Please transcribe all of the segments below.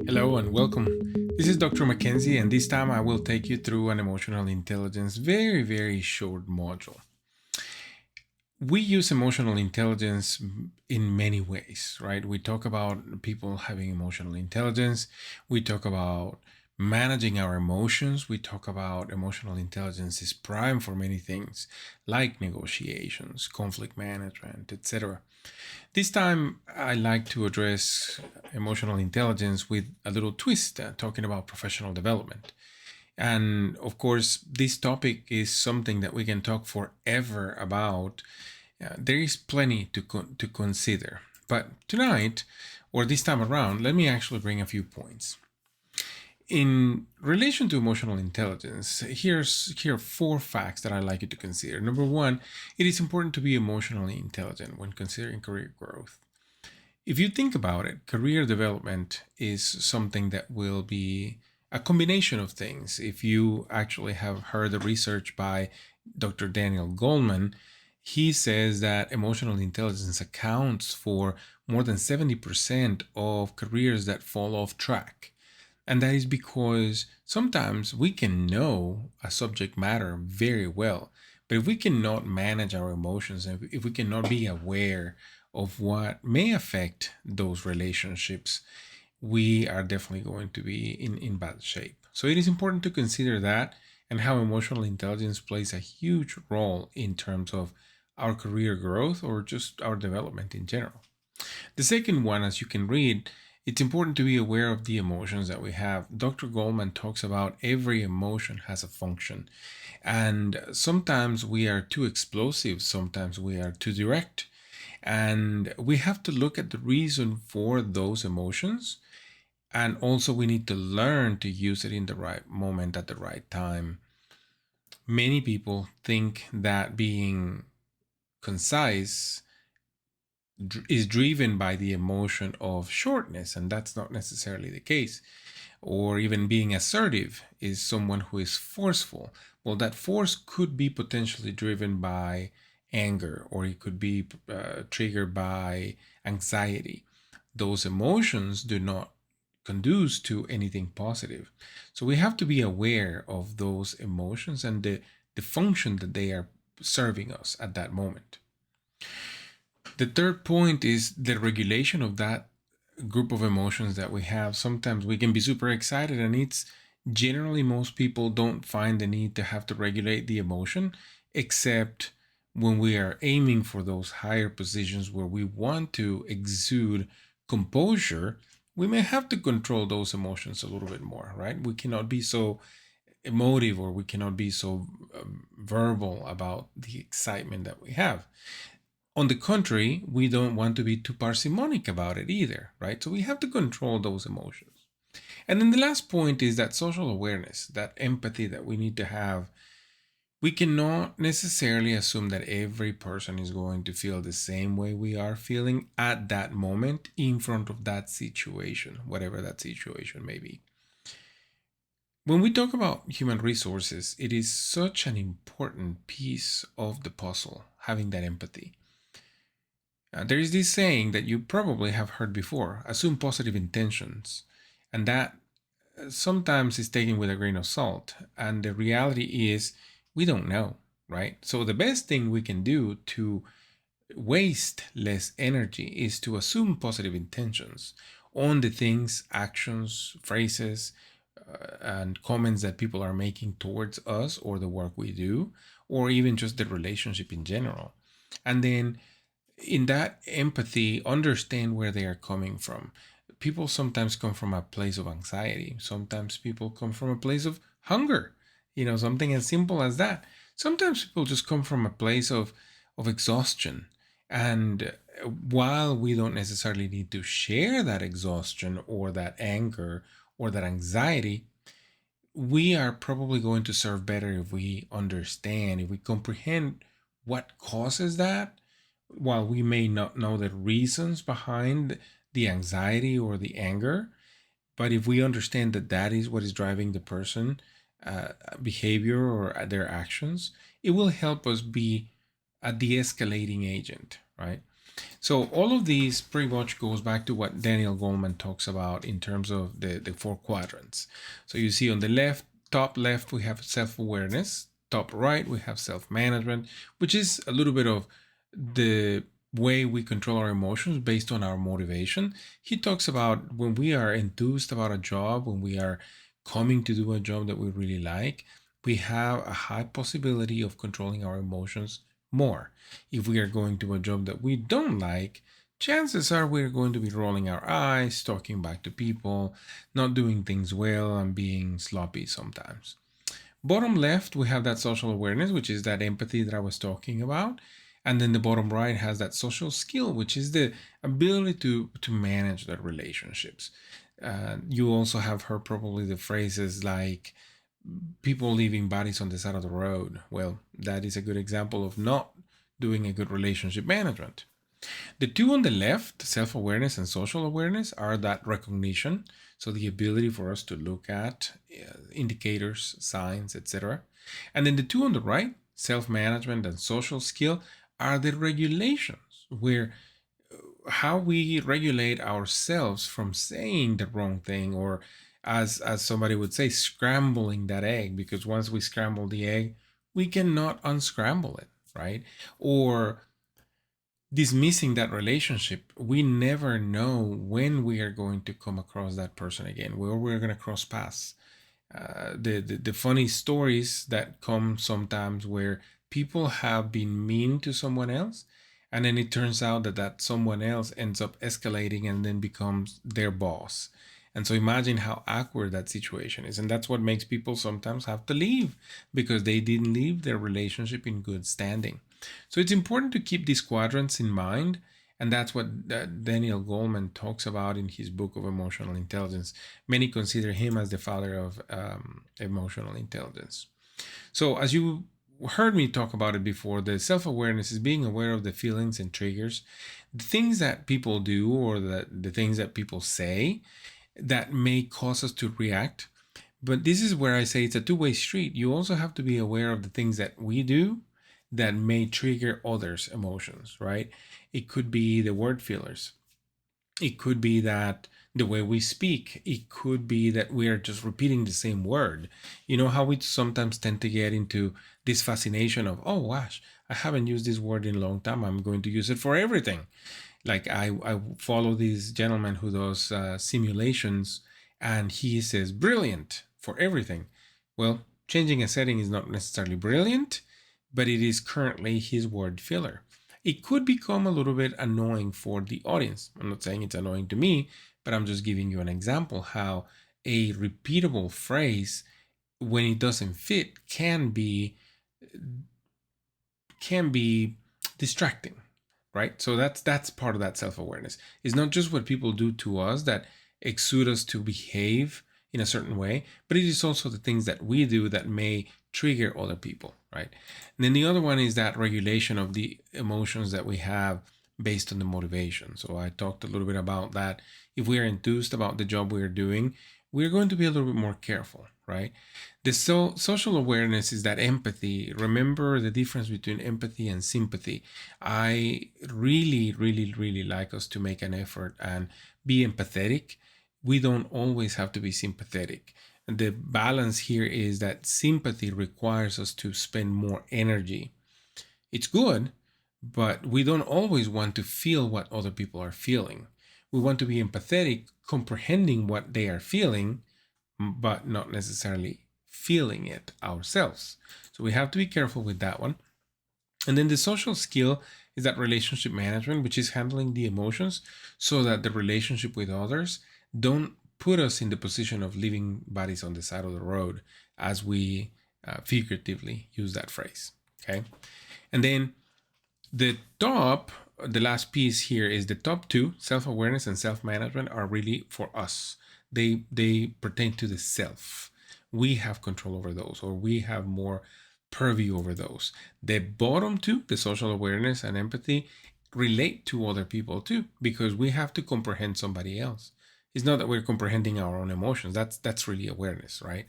Hello and welcome. This is Dr. Mackenzie, and this time I will take you through an emotional intelligence very short module. We use emotional intelligence in many ways, right? We talk about people having emotional intelligence. We talk about managing our emotions. We talk about emotional intelligence is prime for many things like negotiations, conflict management, etc. This time, I like to address emotional intelligence with a little twist, talking about professional development. And of course, this topic is something that we can talk forever about. There is plenty to consider. But tonight, or this time around, let me actually bring a few points. In relation to emotional intelligence, here are four facts that I'd like you to consider. Number one, it is important to be emotionally intelligent when considering career growth. If you think about it, career development is something that will be a combination of things. If you actually have heard the research by Dr. Daniel Goleman, he says that emotional intelligence accounts for more than 70% of careers that fall off track. And that is because sometimes we can know a subject matter very well, but if we cannot manage our emotions and if we cannot be aware of what may affect those relationships, we are definitely going to be in bad shape. So it is important to consider that and how emotional intelligence plays a huge role in terms of our career growth or just our development in general. The second one, as you can read, it's important to be aware of the emotions that we have. Dr. Goleman talks about every emotion has a function. And sometimes we are too explosive, sometimes we are too direct. And we have to look at the reason for those emotions. And also, we need to learn to use it in the right moment at the right time. Many people think that being concise is driven by the emotion of shortness, and that's not necessarily the case. Or even being assertive is someone who is forceful. Well, that force could be potentially driven by anger, or it could be triggered by anxiety. Those emotions do not conduce to anything positive. So we have to be aware of those emotions and the function that they are serving us at that moment. The third point is the regulation of that group of emotions that we have. Sometimes we can be super excited, and it's generally most people don't find the need to have to regulate the emotion, except when we are aiming for those higher positions where we want to exude composure. We may have to control those emotions a little bit more, right? We cannot be so emotive, or we cannot be so verbal about the excitement that we have. On the contrary, we don't want to be too parsimonic about it either, right? So we have to control those emotions. And then the last point is that social awareness, that empathy that we need to have. We cannot necessarily assume that every person is going to feel the same way we are feeling at that moment in front of that situation, whatever that situation may be. When we talk about human resources, it is such an important piece of the puzzle, having that empathy. There is this saying that you probably have heard before: assume positive intentions. And that sometimes is taken with a grain of salt. And the reality is, we don't know, right? So the best thing we can do to waste less energy is to assume positive intentions on the things, actions, phrases, and comments that people are making towards us or the work we do, or even just the relationship in general. And then in that empathy, understand where they are coming from. People sometimes come from a place of anxiety. Sometimes people come from a place of hunger, something as simple as that. Sometimes people just come from a place of exhaustion. And while we don't necessarily need to share that exhaustion or that anger or that anxiety, we are probably going to serve better if we understand, if we comprehend what causes that, while we may not know the reasons behind the anxiety or the anger. But if we understand that that is what is driving the person behavior or their actions, it will help us be a de-escalating agent, right? So all of these pretty much goes back to what Daniel Goleman talks about in terms of the four quadrants. So you see on the left, top left, we have self-awareness. Top right, we have self-management, which is a little bit of the way we control our emotions based on our motivation. He talks about when we are enthused about a job, when we are coming to do a job that we really like, we have a high possibility of controlling our emotions more. If we are going to a job that we don't like, chances are we're going to be rolling our eyes, talking back to people, not doing things well, and being sloppy sometimes. Bottom left, we have that social awareness, which is that empathy that I was talking about. And then the bottom right has that social skill, which is the ability to manage the relationships. You also have heard probably the phrases like people leaving bodies on the side of the road. Well, that is a good example of not doing a good relationship management. The two on the left, self awareness and social awareness, are that recognition. So the ability for us to look at indicators, signs, etc. And then the two on the right, self management and social skill, are the regulations, where how we regulate ourselves from saying the wrong thing, or as somebody would say, scrambling that egg, because once we scramble the egg, we cannot unscramble it, right? Or dismissing that relationship. We never know when we are going to come across that person again, where we're going to cross paths. The funny stories that come sometimes where people have been mean to someone else, and then it turns out that that someone else ends up escalating and then becomes their boss. And so imagine how awkward that situation is. And that's what makes people sometimes have to leave, because they didn't leave their relationship in good standing. So it's important to keep these quadrants in mind. And that's what Daniel Goleman talks about in his book of emotional intelligence. Many consider him as the father of emotional intelligence. So, as you heard me talk about it before, the self awareness is being aware of the feelings and triggers, the things that people do, or the things that people say that may cause us to react. But this is where I say it's a two-way street. You also have to be aware of the things that we do that may trigger others' emotions, right? It could be the word fillers. It could be that the way we speak. It could be that we are just repeating the same word. You know how we sometimes tend to get into this fascination of, oh gosh, I haven't used this word in a long time. I'm going to use it for everything. Like I follow this gentleman who does simulations, and he says brilliant for everything. Well, changing a setting is not necessarily brilliant, but it is currently his word filler. It could become a little bit annoying for the audience. I'm not saying it's annoying to me, but I'm just giving you an example how a repeatable phrase, when it doesn't fit, can be distracting, right? So that's part of that self-awareness. It's not just what people do to us that exude us to behave in a certain way, but it is also the things that we do that may trigger other people, right? And then the other one is that regulation of the emotions that we have based on the motivation. So I talked a little bit about that. If we are enthused about the job we are doing, we're going to be a little bit more careful, right? The social awareness is that empathy. Remember the difference between empathy and sympathy. I really, really, really like us to make an effort and be empathetic. We don't always have to be sympathetic. And the balance here is that sympathy requires us to spend more energy. It's good, but we don't always want to feel what other people are feeling. We want to be empathetic, comprehending what they are feeling, but not necessarily feeling it ourselves. So we have to be careful with that one. And then the social skill is that relationship management, which is handling the emotions so that the relationship with others don't put us in the position of leaving bodies on the side of the road, as we figuratively use that phrase. Okay. And then the last piece here is the top two, self-awareness and self-management, are really for us. They pertain to the self. We have control over those, or we have more purview over those. The bottom two, the social awareness and empathy, relate to other people too, because we have to comprehend somebody else. It's not that we're comprehending our own emotions. That's really awareness, right?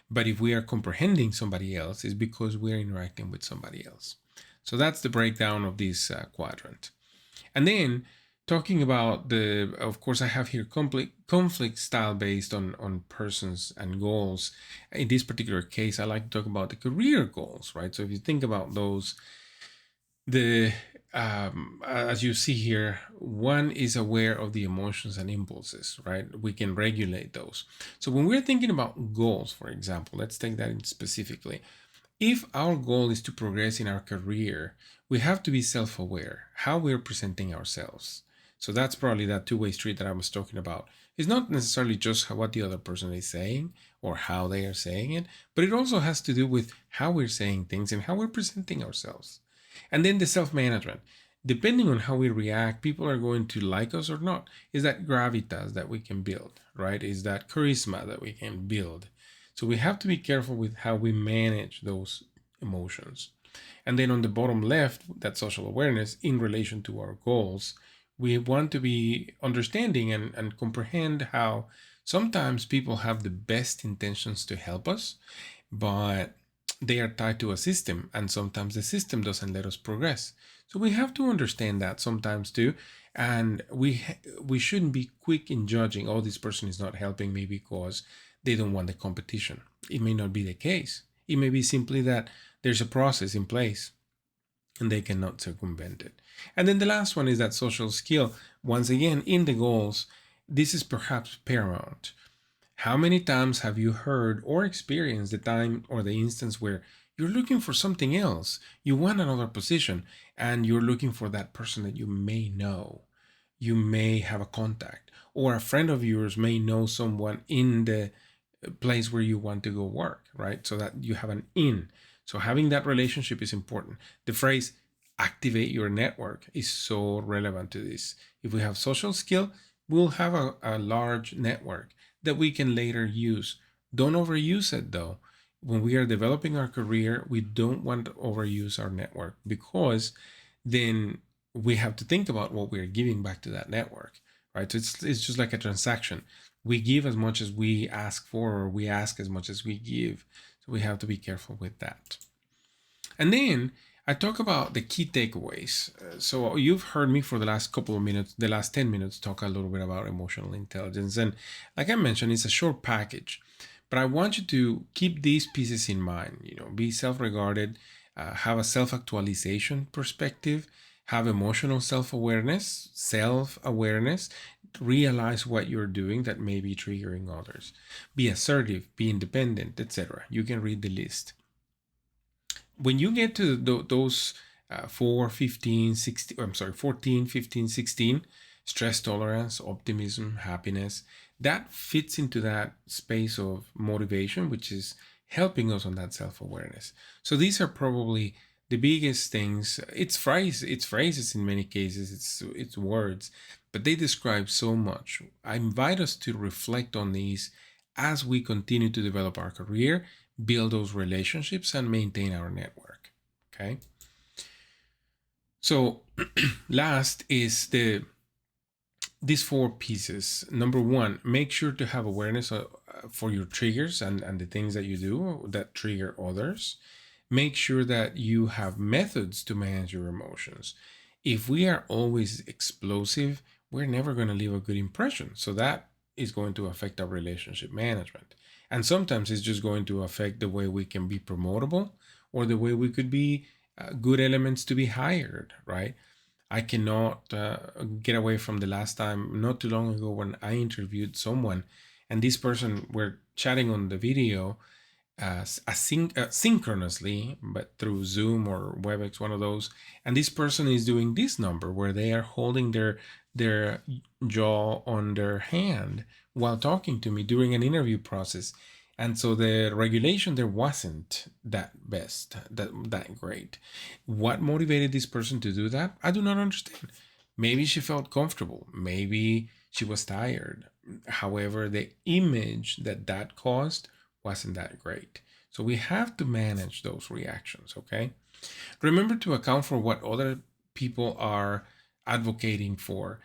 But if we are comprehending somebody else, it's because we're interacting with somebody else. So that's the breakdown of this quadrant. And then talking about of course, I have here conflict style based on persons and goals. In this particular case, I like to talk about the career goals, right? So if you think about those, the as you see here, one is aware of the emotions and impulses, right? We can regulate those. So when we're thinking about goals, for example, let's take that in specifically. If our goal is to progress in our career, we have to be self-aware how we're presenting ourselves. So that's probably that two-way street that I was talking about. It's not necessarily just what the other person is saying or how they are saying it, but it also has to do with how we're saying things and how we're presenting ourselves. And then the self-management. Depending on how we react, people are going to like us or not. Is that gravitas that we can build, right? Is that charisma that we can build? So we have to be careful with how we manage those emotions. And then on the bottom left, that social awareness in relation to our goals, we want to be understanding and comprehend how sometimes people have the best intentions to help us, but they are tied to a system, and sometimes the system doesn't let us progress. So we have to understand that sometimes too, and we shouldn't be quick in judging, oh, this person is not helping me because they don't want the competition. It may not be the case. It may be simply that there's a process in place and they cannot circumvent it. And then the last one is that social skill. Once again, in the goals, this is perhaps paramount. How many times have you heard or experienced the time or the instance where you're looking for something else? You want another position and you're looking for that person that you may know. You may have a contact, or a friend of yours may know someone in the place where you want to go work, right? So that you have an in. So having that relationship is important. The phrase activate your network is so relevant to this. If we have social skill, we'll have a large network that we can later use. Don't overuse it though. When we are developing our career, we don't want to overuse our network, because then we have to think about what we're giving back to that network, right? So it's just like a transaction. We give as much as we ask for, or we ask as much as we give. So we have to be careful with that. And then I talk about the key takeaways. So you've heard me for the last couple of minutes, the last 10 minutes, talk a little bit about emotional intelligence. And like I mentioned, it's a short package, but I want you to keep these pieces in mind. Be self-regarded, have a self-actualization perspective, have emotional self-awareness, realize what you're doing that may be triggering others. Be assertive, be independent, etc. You can read the list. When you get to those 4, 15, 16, I'm sorry, 14, 15, 16, stress tolerance, optimism, happiness, that fits into that space of motivation, which is helping us on that self-awareness. So these are probably the biggest things. It's phrases in many cases, it's words, but they describe so much. I invite us to reflect on these as we continue to develop our career, build those relationships, and maintain our network. Okay. So last is these 4 pieces. Number 1, make sure to have awareness for your triggers and the things that you do that trigger others. Make sure that you have methods to manage your emotions. If we are always explosive, we're never going to leave a good impression. So that is going to affect our relationship management. And sometimes it's just going to affect the way we can be promotable, or the way we could be good elements to be hired, right? I cannot get away from the last time, not too long ago, when I interviewed someone, and this person were chatting on the video synchronously, but through Zoom or WebEx, one of those. And this person is doing this number where they are holding their jaw on their hand while talking to me during an interview process. And so the regulation there wasn't that great. What motivated this person to do that? I do not understand. Maybe she felt comfortable. Maybe she was tired. However, the image that caused wasn't that great. So we have to manage those reactions, okay? Remember to account for what other people are advocating for.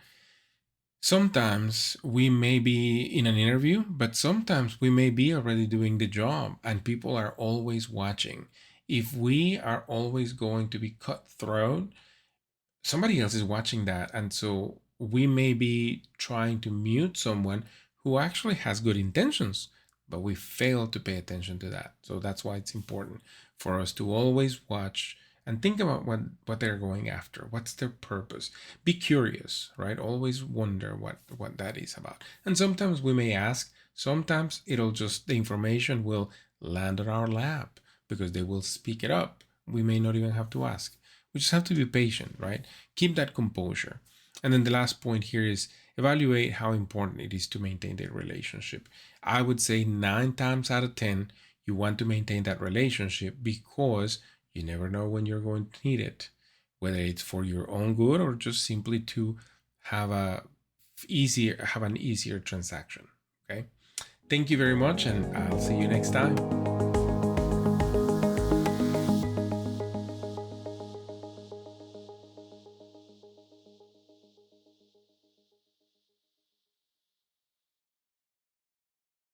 Sometimes we may be in an interview, but sometimes we may be already doing the job and people are always watching. If we are always going to be cutthroat, somebody else is watching that. And so we may be trying to mute someone who actually has good intentions, but we fail to pay attention to that. So that's why it's important for us to always watch and think about what they're going after. What's their purpose? Be curious, right? Always wonder what that is about. And sometimes we may ask, sometimes it'll just, the information will land on our lap because they will speak it up. We may not even have to ask. We just have to be patient, right? Keep that composure. And then the last point here is evaluate how important it is to maintain the relationship. I would say 9 times out of 10, you want to maintain that relationship because you never know when you're going to need it, whether it's for your own good or just simply to have have an easier transaction. Okay. Thank you very much, and I'll see you next time.